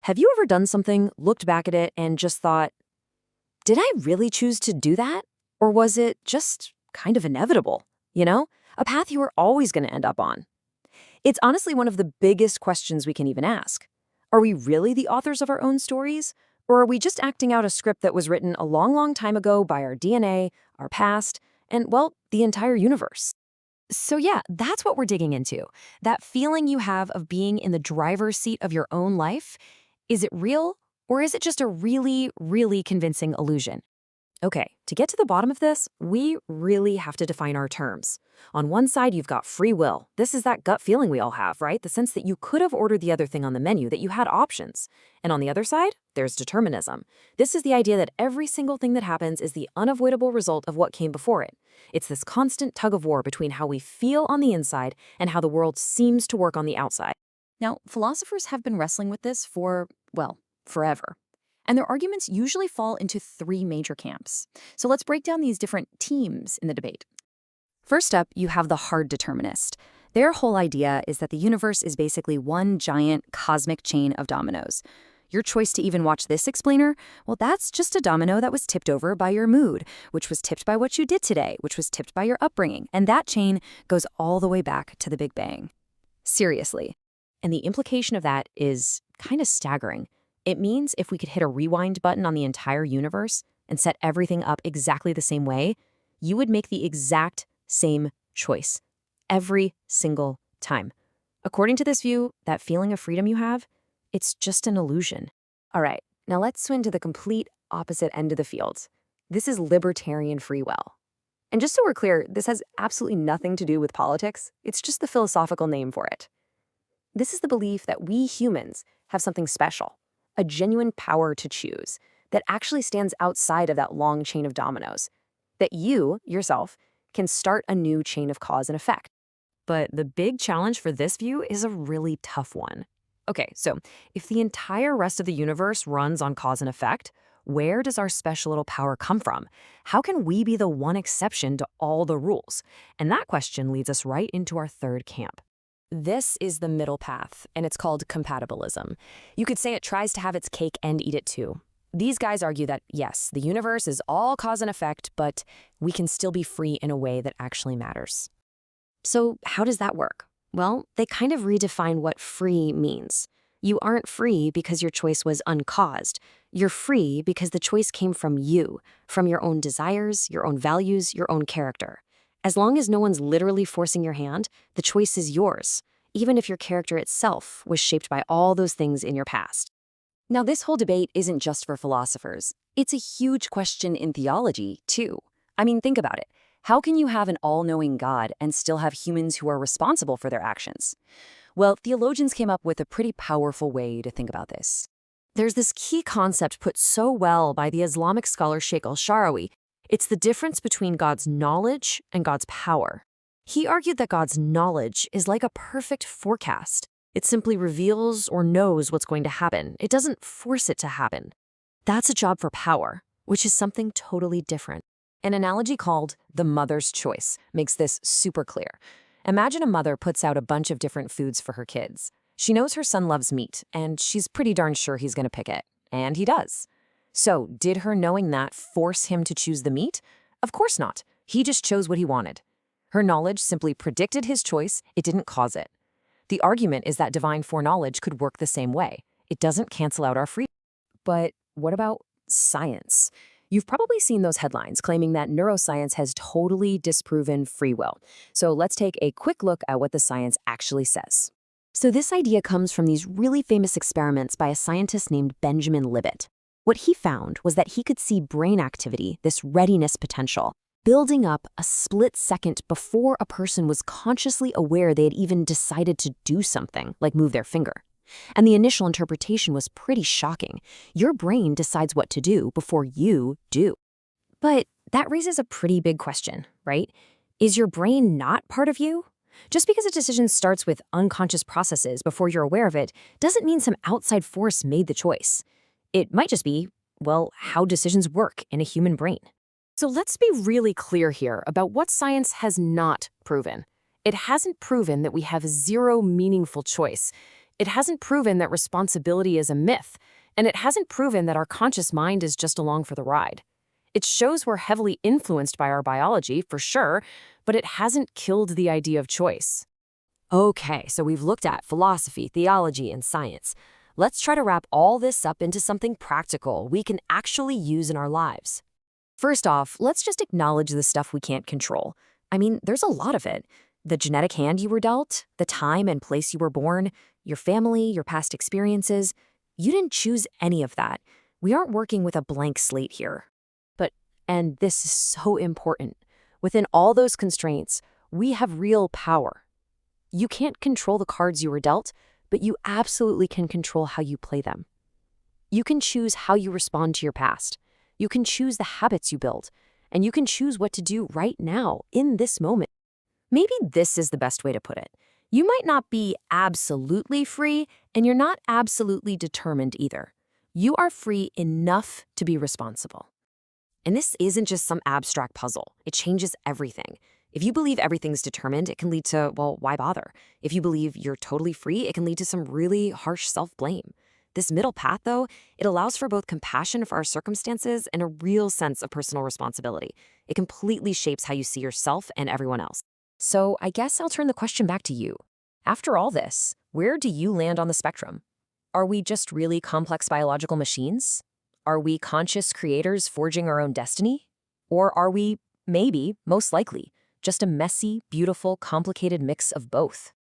Have you ever done something, looked back at it, and just thought, did I really choose to do that? Or was it just kind of inevitable? You know, a path you were always going to end up on. It's honestly one of the biggest questions we can even ask. Are we really the authors of our own stories? Or are we just acting out a script that was written a long, long time ago by our DNA, our past, and, well, the entire universe? So yeah, that's what we're digging into. That feeling you have of being in the driver's seat of your own life. Is it real, or is it just a really, really convincing illusion? Okay, to get to the bottom of this, we really have to define our terms. On one side, you've got free will. This is that gut feeling we all have, right? The sense that you could have ordered the other thing on the menu, that you had options. And on the other side, there's determinism. This is the idea that every single thing that happens is the unavoidable result of what came before it. It's this constant tug of war between how we feel on the inside and how the world seems to work on the outside. Now, philosophers have been wrestling with this for, well, forever. And their arguments usually fall into three major camps. So let's break down these different teams in the debate. First up, you have the hard determinist. Their whole idea is that the universe is basically one giant cosmic chain of dominoes. Your choice to even watch this explainer, well, that's just a domino that was tipped over by your mood, which was tipped by what you did today, which was tipped by your upbringing, and that chain goes all the way back to the Big Bang. Seriously. And the implication of that is kind of staggering. It means if we could hit a rewind button on the entire universe and set everything up exactly the same way, you would make the exact same choice every single time. According to this view, that feeling of freedom you have, it's just an illusion. All right, now let's swing to the complete opposite end of the field. This is libertarian free will. And just so we're clear, this has absolutely nothing to do with politics. It's just the philosophical name for it. This is the belief that we humans have something special, a genuine power to choose that actually stands outside of that long chain of dominoes, that you, yourself, can start a new chain of cause and effect. But the big challenge for this view is a really tough one. Okay, so if the entire rest of the universe runs on cause and effect, where does our special little power come from? How can we be the one exception to all the rules? And that question leads us right into our third camp. This is the middle path, and it's called compatibilism. You could say it tries to have its cake and eat it too. These guys argue that, yes, the universe is all cause and effect, but we can still be free in a way that actually matters. So how does that work? Well, they kind of redefine what free means. You aren't free because your choice was uncaused. You're free because the choice came from you, from your own desires, your own values, your own character. As long as no one's literally forcing your hand, the choice is yours, even if your character itself was shaped by all those things in your past. Now, this whole debate isn't just for philosophers. It's a huge question in theology, too. I mean, think about it. How can you have an all-knowing God and still have humans who are responsible for their actions? Well, theologians came up with a pretty powerful way to think about this. There's this key concept put so well by the Islamic scholar Sheikh al-Sharawi. It's the difference between God's knowledge and God's power. He argued that God's knowledge is like a perfect forecast. It simply reveals or knows what's going to happen. It doesn't force it to happen. That's a job for power, which is something totally different. An analogy called the mother's choice makes this super clear. Imagine a mother puts out a bunch of different foods for her kids. She knows her son loves meat, and she's pretty darn sure he's going to pick it. And he does. So, did her knowing that force him to choose the meat? Of course not. He just chose what he wanted. Her knowledge simply predicted his choice. It didn't cause it. The argument is that divine foreknowledge could work the same way. It doesn't cancel out our freedom. But what about science? You've probably seen those headlines claiming that neuroscience has totally disproven free will. So let's take a quick look at what the science actually says. So this idea comes from these really famous experiments by a scientist named Benjamin Libet. What he found was that he could see brain activity, this readiness potential, building up a split second before a person was consciously aware they had even decided to do something, like move their finger. And the initial interpretation was pretty shocking. Your brain decides what to do before you do. But that raises a pretty big question, right? Is your brain not part of you? Just because a decision starts with unconscious processes before you're aware of it doesn't mean some outside force made the choice. It might just be, well, how decisions work in a human brain. So let's be really clear here about what science has not proven. It hasn't proven that we have zero meaningful choice. It hasn't proven that responsibility is a myth, and it hasn't proven that our conscious mind is just along for the ride. It shows we're heavily influenced by our biology, for sure, but it hasn't killed the idea of choice. Okay, so we've looked at philosophy, theology, and science. Let's try to wrap all this up into something practical we can actually use in our lives. First off, let's just acknowledge the stuff we can't control. I mean, there's a lot of it. The genetic hand you were dealt, the time and place you were born, your family, your past experiences. You didn't choose any of that. We aren't working with a blank slate here. But, and this is so important, within all those constraints, we have real power. You can't control the cards you were dealt, but you absolutely can control how you play them. You can choose how you respond to your past. You can choose the habits you build, and you can choose what to do right now, in this moment. Maybe this is the best way to put it. You might not be absolutely free, and you're not absolutely determined either. You are free enough to be responsible. And this isn't just some abstract puzzle. It changes everything. If you believe everything's determined, it can lead to, well, why bother? If you believe you're totally free, it can lead to some really harsh self-blame. This middle path, though, it allows for both compassion for our circumstances and a real sense of personal responsibility. It completely shapes how you see yourself and everyone else. So I guess I'll turn the question back to you. After all this, where do you land on the spectrum? Are we just really complex biological machines? Are we conscious creators forging our own destiny? Or are we, maybe, most likely, just a messy, beautiful, complicated mix of both?